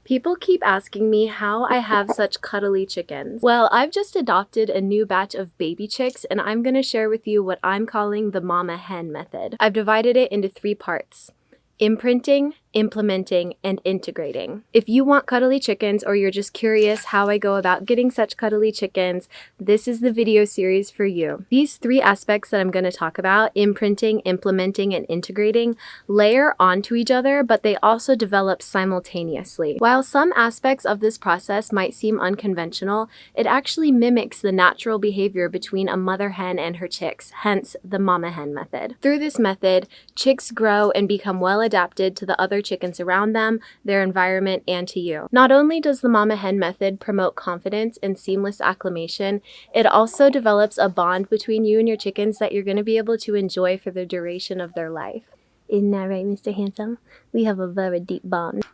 People keep asking me how I have such cuddly chickens. Well, I've just adopted a new batch of baby chicks and I'm gonna share with you what I'm calling the Momma Hen Method. I've divided it into 3 parts: imprinting, implementing, and integrating. If you want cuddly chickens or you're just curious how I go about getting such cuddly chickens, this is the video series for you. These 3 aspects that I'm going to talk about, imprinting, implementing, and integrating, layer onto each other, but they also develop simultaneously. While some aspects of this process might seem unconventional, it actually mimics the natural behavior between a mother hen and her chicks, hence the Momma Hen Method. Through this method, chicks grow and become well adapted to the other chickens around them, their environment, and to you. Not only does the Momma Hen Method promote confidence and seamless acclimation, it also develops a bond between you and your chickens that you're going to be able to enjoy for the duration of their life. Isn't that right, Mr. Handsome? We have a very deep bond.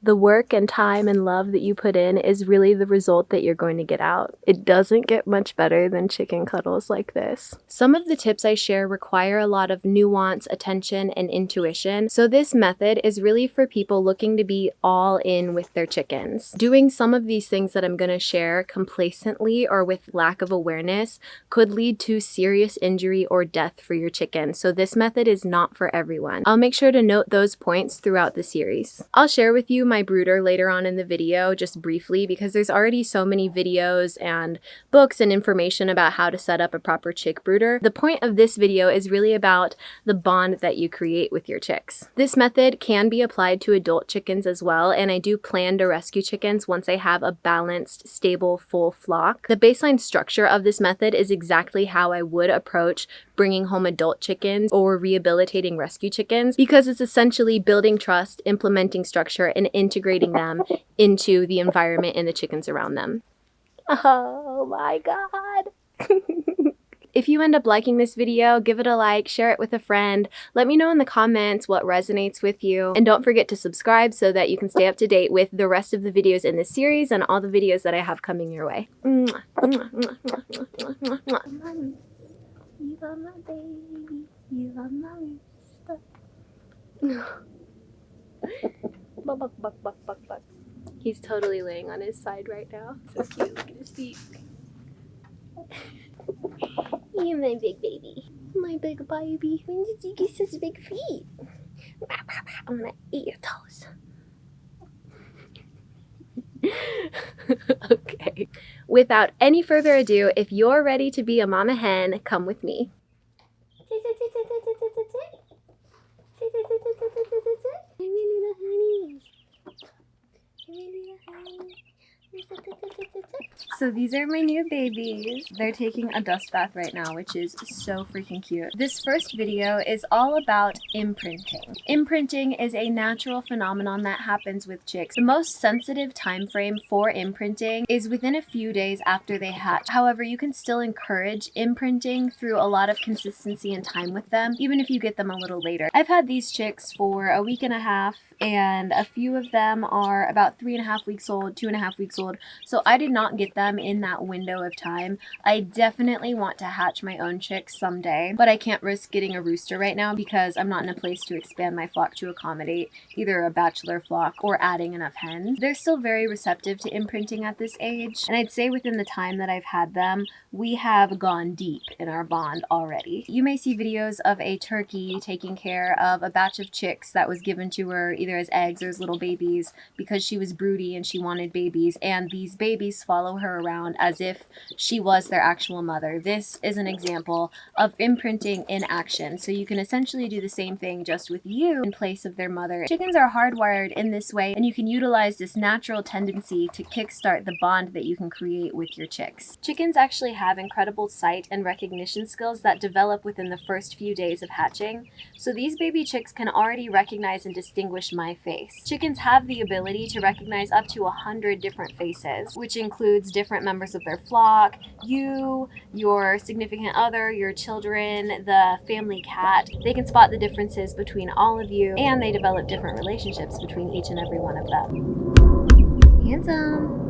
The work and time and love that you put in is really the result that you're going to get out. It doesn't get much better than chicken cuddles like this. Some of the tips I share require a lot of nuance, attention, and intuition, so this method is really for people looking to be all in with their chickens. Doing some of these things that I'm going to share complacently or with lack of awareness could lead to serious injury or death for your chicken, so this method is not for everyone. I'll make sure to note those points throughout the series. I'll share with you my brooder later on in the video, just briefly, because there's already so many videos and books and information about how to set up a proper chick brooder. The point of this video is really about the bond that you create with your chicks. This method can be applied to adult chickens as well, and I do plan to rescue chickens once I have a balanced, stable, full flock. The baseline structure of this method is exactly how I would approach bringing home adult chickens or rehabilitating rescue chickens, because it's essentially building trust, implementing structure, and integrating them into the environment and the chickens around them. Oh my god. If you end up liking this video, give it a like, share it with a friend, let me know in the comments what resonates with you, and don't forget to subscribe so that you can stay up to date with the rest of the videos in this series and all the videos that I have coming your way. You are my baby, you are my stuff. Buck, buck, buck, buck, buck, buck. He's totally laying on his side right now. So cute, look at his feet. You're my big baby. My big baby. When did you get such big feet? I'm gonna eat your toes. Okay. Without any further ado, if you're ready to be a mama hen, come with me. So these are my new babies. They're taking a dust bath right now, which is so freaking cute. This first video is all about imprinting. Imprinting is a natural phenomenon that happens with chicks. The most sensitive time frame for imprinting is within a few days after they hatch. However, you can still encourage imprinting through a lot of consistency and time with them, even if you get them a little later. I've had these chicks for a week and a half, and a few of them are about 3.5 weeks old, 2.5 weeks old, so I did not get them in that window of time. I definitely want to hatch my own chicks someday, but I can't risk getting a rooster right now because I'm not in a place to expand my flock to accommodate either a bachelor flock or adding enough hens. They're still very receptive to imprinting at this age, and I'd say within the time that I've had them, we have gone deep in our bond already. You may see videos of a turkey taking care of a batch of chicks that was given to her either as eggs or as little babies because she was broody and she wanted babies, and these babies follow her around as if she was their actual mother. This is an example of imprinting in action, so you can essentially do the same thing just with you in place of their mother. Chickens are hardwired in this way, and you can utilize this natural tendency to kickstart the bond that you can create with your chicks. Chickens actually have incredible sight and recognition skills that develop within the first few days of hatching, so these baby chicks can already recognize and distinguish my face. Chickens have the ability to recognize up to 100 different faces, which includes different members of their flock, you, your significant other, your children, the family cat. They can spot the differences between all of you, and they develop different relationships between each and every one of them. Handsome.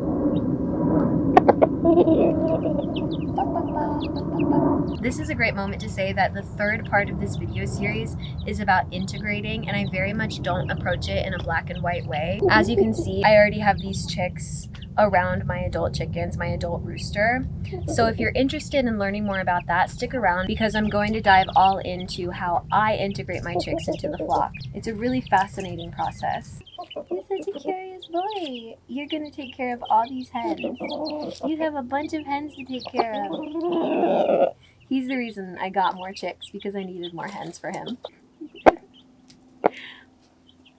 This is a great moment to say that the third part of this video series is about integrating, and I very much don't approach it in a black and white way. As you can see, I already have these chicks around my adult chickens, my adult rooster. So if you're interested in learning more about that, stick around because I'm going to dive all into how I integrate my chicks into the flock. It's a really fascinating process. You're such a curious boy. You're gonna take care of all these hens. You have a bunch of hens to take care of. He's the reason I got more chicks, because I needed more hens for him.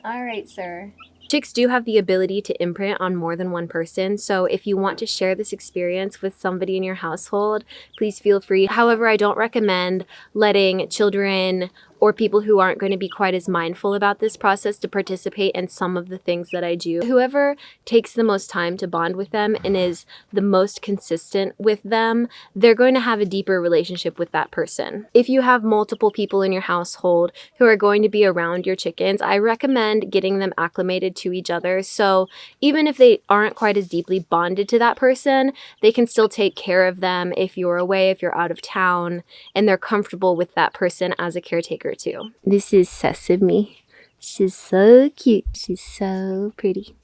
All right, sir. Chicks do have the ability to imprint on more than one person, so if you want to share this experience with somebody in your household, please feel free. However, I don't recommend letting children or people who aren't going to be quite as mindful about this process to participate in some of the things that I do. Whoever takes the most time to bond with them and is the most consistent with them, they're going to have a deeper relationship with that person. If you have multiple people in your household who are going to be around your chickens, I recommend getting them acclimated to each other. So even if they aren't quite as deeply bonded to that person, they can still take care of them if you're away, if you're out of town, and they're comfortable with that person as a caretaker too. This is Sesame. She's so cute. She's so pretty.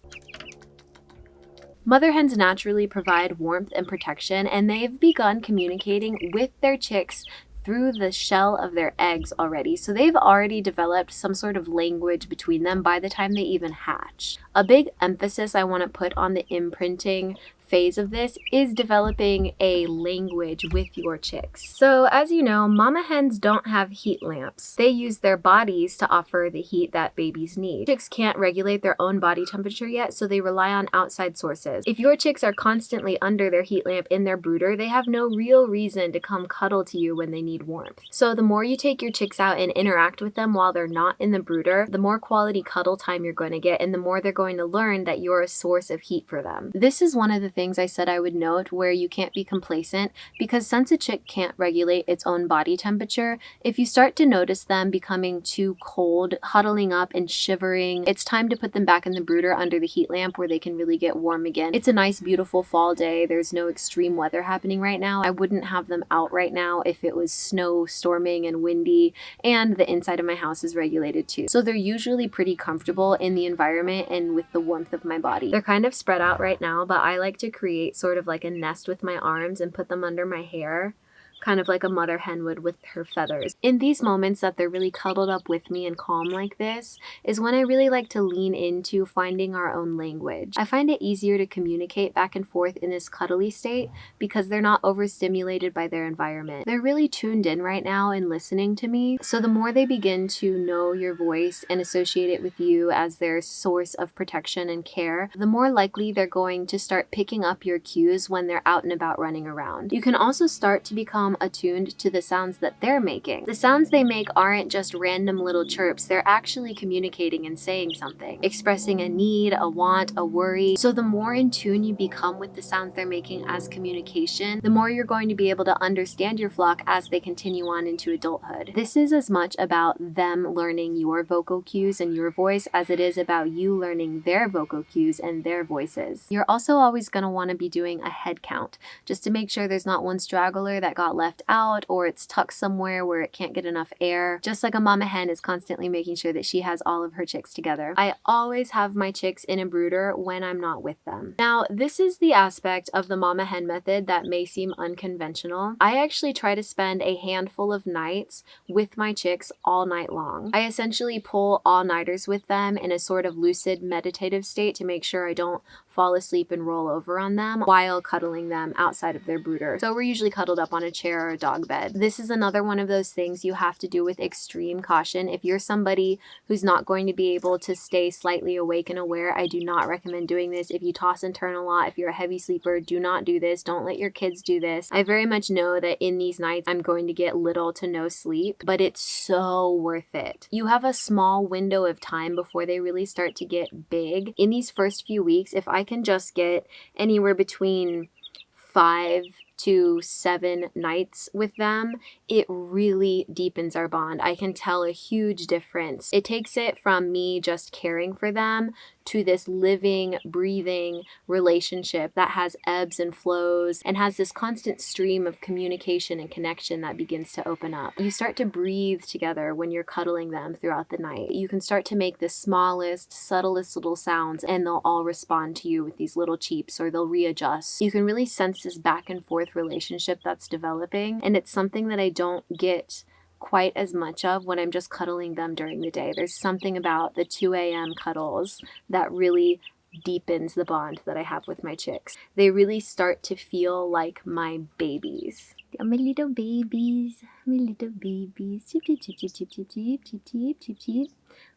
Mother hens naturally provide warmth and protection, and they've begun communicating with their chicks through the shell of their eggs already. So they've already developed some sort of language between them by the time they even hatch. A big emphasis I want to put on the imprinting phase of this is developing a language with your chicks. So as you know, mama hens don't have heat lamps. They use their bodies to offer the heat that babies need. Chicks can't regulate their own body temperature yet, so they rely on outside sources. If your chicks are constantly under their heat lamp in their brooder, they have no real reason to come cuddle to you when they need warmth. So the more you take your chicks out and interact with them while they're not in the brooder, the more quality cuddle time you're going to get, and the more they're going to learn that you're a source of heat for them. This is one of the things I said I would note where you can't be complacent, because since a chick can't regulate its own body temperature, if you start to notice them becoming too cold, huddling up and shivering, it's time to put them back in the brooder under the heat lamp where they can really get warm again. It's a nice, beautiful fall day. There's no extreme weather happening right now. I wouldn't have them out right now if it was snowstorming and windy, and the inside of my house is regulated too. So they're usually pretty comfortable in the environment and with the warmth of my body. They're kind of spread out right now, but I like to create sort of like a nest with my arms and put them under my hair, kind of like a mother hen would with her feathers. In these moments that they're really cuddled up with me and calm like this is when I really like to lean into finding our own language. I find it easier to communicate back and forth in this cuddly state because they're not overstimulated by their environment. They're really tuned in right now and listening to me. So the more they begin to know your voice and associate it with you as their source of protection and care, the more likely they're going to start picking up your cues when they're out and about running around. You can also start to become attuned to the sounds that they're making. The sounds they make aren't just random little chirps, they're actually communicating and saying something, expressing a need, a want, a worry. So the more in tune you become with the sounds they're making as communication, the more you're going to be able to understand your flock as they continue on into adulthood. This is as much about them learning your vocal cues and your voice as it is about you learning their vocal cues and their voices. You're also always going to want to be doing a head count just to make sure there's not one straggler that got left out or it's tucked somewhere where it can't get enough air. Just like a mama hen is constantly making sure that she has all of her chicks together. I always have my chicks in a brooder when I'm not with them. Now, this is the aspect of the mama hen method that may seem unconventional. I actually try to spend a handful of nights with my chicks all night long. I essentially pull all-nighters with them in a sort of lucid meditative state to make sure I don't fall asleep and roll over on them while cuddling them outside of their brooder. So we're usually cuddled up on a chair or a dog bed. This is another one of those things you have to do with extreme caution. If you're somebody who's not going to be able to stay slightly awake and aware, I do not recommend doing this. If you toss and turn a lot, if you're a heavy sleeper, do not do this. Don't let your kids do this. I very much know that in these nights I'm going to get little to no sleep, but it's so worth it. You have a small window of time before they really start to get big. In these first few weeks, if I can just get anywhere between 5 to 7 nights with them it really deepens our bond. I can tell a huge difference. It takes it from me just caring for them to this living, breathing relationship that has ebbs and flows and has this constant stream of communication and connection that begins to open up. You start to breathe together when you're cuddling them throughout the night. You can start to make the smallest, subtlest little sounds and they'll all respond to you with these little cheeps, or they'll readjust. You can really sense this back and forth relationship that's developing, and it's something that I don't get quite as much of when I'm just cuddling them during the day. There's something about the 2 a.m. cuddles that really deepens the bond that I have with my chicks. They really start to feel like my babies. My little babies, my little babies. Cheep, cheep, cheep, cheep, cheep, cheep, cheep, cheep, cheep, cheep, cheep.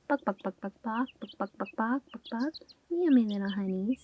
Buck, buck, buck, buck, buck, buck, buck, buck, buck, buck, buck. Yeah, my little honeys.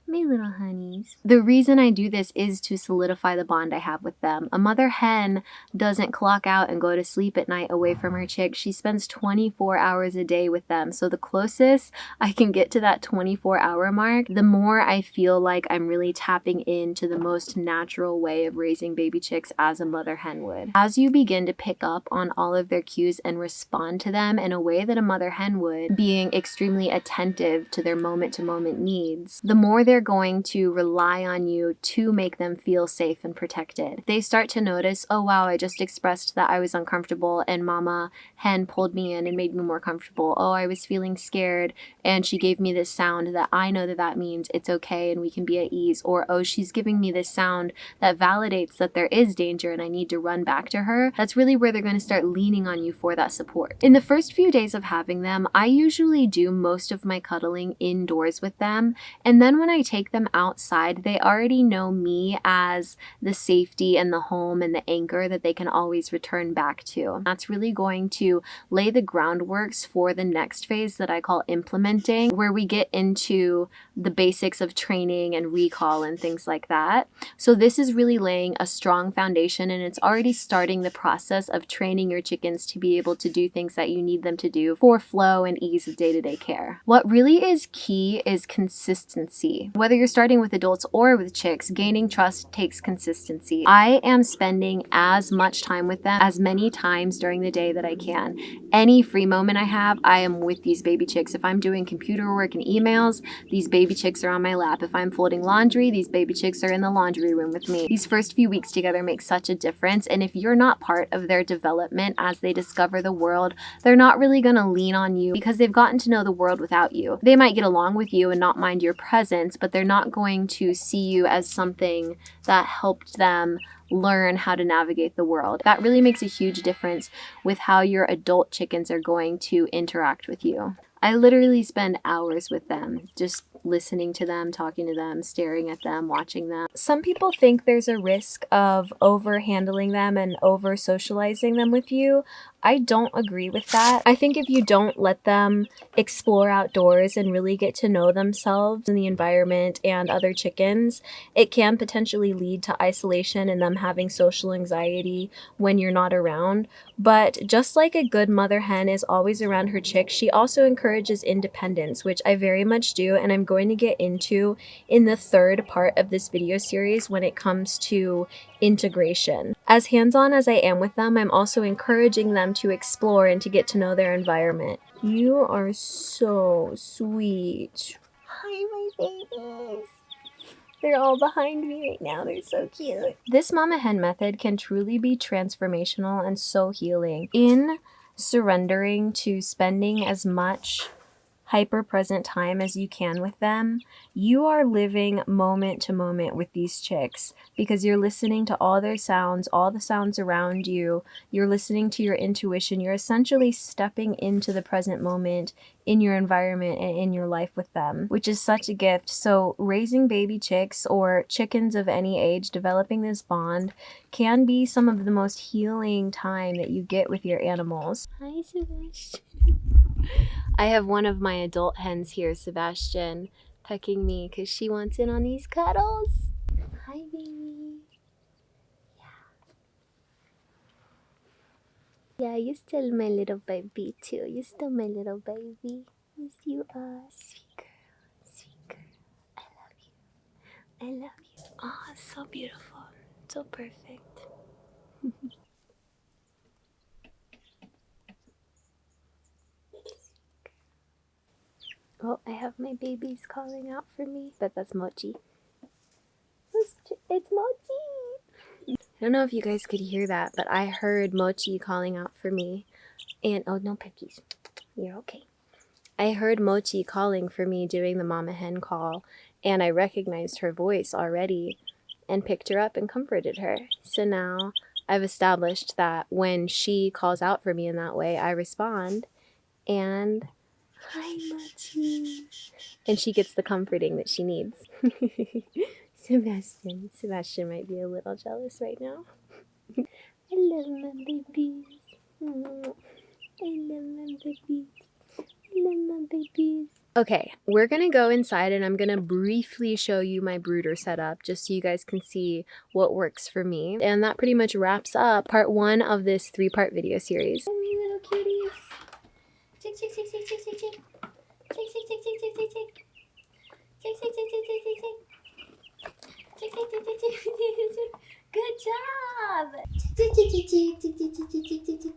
My little honeys. The reason I do this is to solidify the bond I have with them. A mother hen doesn't clock out and go to sleep at night away from her chicks. She spends 24 hours a day with them. So the closest I can get to that 24-hour mark, the more I feel like I'm really tapping into the most natural way of raising baby chicks as a mother hen would. As you begin to pick up on all of their cues and respond to them in a way that a mother hen would, being extremely attentive to their moment-to-moment needs, the more they're going to rely on you to make them feel safe and protected. They start to notice, oh wow, I just expressed that I was uncomfortable and Mama Hen pulled me in and made me more comfortable. Oh, I was feeling scared and she gave me this sound that I know that that means it's okay and we can be at ease. Or, oh, she's giving me this sound that validates that there is danger and I need to run back to her. That's really where they're going to start leaning on you for that support. In the first few days of having them, I usually do most of my cuddling indoors with them, and then when I take them outside, they already know me as the safety and the home and the anchor that they can always return back to. That's really going to lay the groundworks for the next phase that I call implementing, where we get into the basics of training and recall and things like that. So this is really laying a strong foundation, and it's already starting the process of training your chickens to be able to do things that you need them to do for flow and ease of day-to-day care. What really is key is consistency. Whether you're starting with adults or with chicks, gaining trust takes consistency. I am spending as much time with them as many times during the day that I can. Any free moment I have, I am with these baby chicks. If I'm doing computer work and emails, these baby chicks are on my lap. If I'm folding laundry, these baby chicks are in the laundry room with me. These first few weeks together make such a difference, and if you're not part of their development as they discover the world, they're not really going to lean on you because they've gotten to know the world without you. They might get along with you and not mind your presence, but they're not going to see you as something that helped them learn how to navigate the world. That really makes a huge difference with how your adult chickens are going to interact with you. I literally spend hours with them, just listening to them, talking to them, staring at them, watching them. Some people think there's a risk of over handling them and over socializing them with you. I don't agree with that. I think if you don't let them explore outdoors and really get to know themselves and the environment and other chickens, it can potentially lead to isolation and them having social anxiety when you're not around. But just like a good mother hen is always around her chicks, she also encourages independence, which I very much do, and I'm going to get into in the third part of this video series when it comes to integration. As hands-on as I am with them, I'm also encouraging them to explore and to get to know their environment. You are so sweet. Hi, my babies. They're all behind me right now. They're so cute. This Momma Hen method can truly be transformational and so healing. In surrendering to spending as much hyper-present time as you can with them, you are living moment to moment with these chicks because you're listening to all their sounds, all the sounds around you. You're listening to your intuition. You're essentially stepping into the present moment in your environment and in your life with them, which is such a gift. So raising baby chicks or chickens of any age, developing this bond can be some of the most healing time that you get with your animals. Hi, Sebastian. I have one of my adult hens here, Sebastian, pecking me because she wants in on these cuddles. Hi, baby. Yeah, you're still my little baby too. You're still my little baby. Yes, you are. Sweet girl. Sweet girl. I love you. I love you. Oh, so beautiful. So perfect. I have my babies calling out for me. But that's Mochi. It's Mochi! I don't know if you guys could hear that, but I heard Mochi calling out for me. And, oh no, Pipkies. You're okay. I heard Mochi calling for me doing the Mama Hen call, and I recognized her voice already and picked her up and comforted her. So now I've established that when she calls out for me in that way, I respond and, hi Mochi. And she gets the comforting that she needs. Sebastian might be a little jealous right now. I love my babies. I love my babies. I love my babies. Okay, we're gonna go inside and I'm gonna briefly show you my brooder setup just so you guys can see what works for me. And that pretty much wraps up part 1 of this 3-part video series. Hi, little cuties. Tick, tick, tick, tick, tick, tick, tick. Tick, tick, tick, tick, tick, tick, tick. Tick, tick, tick, tick, tick, tick, tick. Tick, tick, tick, tick, tick, tick, tick, tick. Good job! Tick, tick, tick, tick, tick, tick, tick, tick, tick, tick, tick.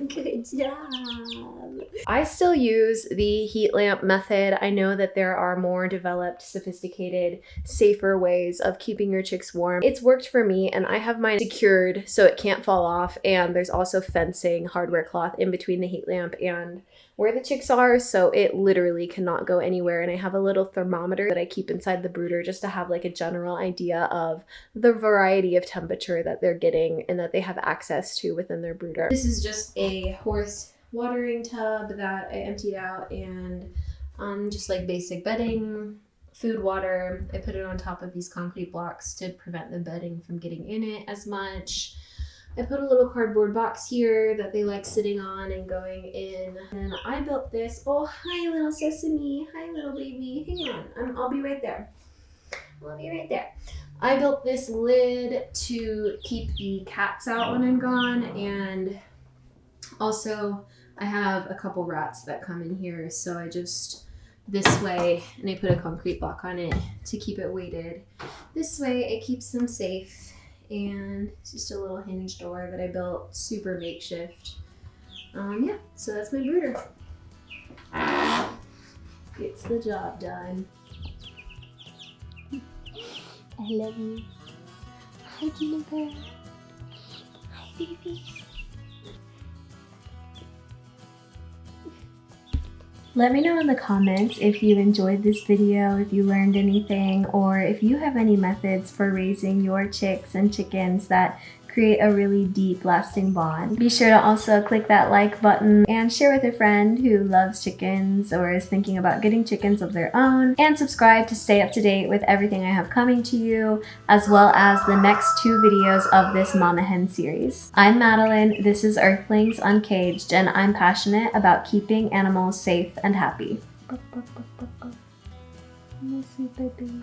Good job! I still use the heat lamp method. I know that there are more developed, sophisticated, safer ways of keeping your chicks warm. It's worked for me and I have mine secured so it can't fall off, and there's also fencing, hardware cloth in between the heat lamp and where the chicks are, so it literally cannot go anywhere. And I have a little thermometer that I keep inside the brooder just to have like a general idea of the variety of temperature that they're getting and that they have access to within their brooder. This is just a horse watering tub that I emptied out, and just like basic bedding, food, water. I put it on top of these concrete blocks to prevent the bedding from getting in it as much. I put a little cardboard box here that they like sitting on and going in. And I built this. Oh, hi, little sesame. Hi, little baby. Hang on. I'll be right there. I'll be right there. I built this lid to keep the cats out when I'm gone. And also, I have a couple rats that come in here. So I just, this way, and I put a concrete block on it to keep it weighted. This way, it keeps them safe. And it's just a little hinge door that I built, super makeshift. Yeah, so that's my brooder. Gets the job done. I love you. Hi, Juniper. Hi, baby. Let me know in the comments if you enjoyed this video, if you learned anything, or if you have any methods for raising your chicks and chickens that create a really deep, lasting bond. Be sure to also click that like button and share with a friend who loves chickens or is thinking about getting chickens of their own, and subscribe to stay up to date with everything I have coming to you, as well as the next 2 videos of this Mama Hen series. I'm Madeline, this is Earthlings Uncaged, and I'm passionate about keeping animals safe and happy. Miss you, baby.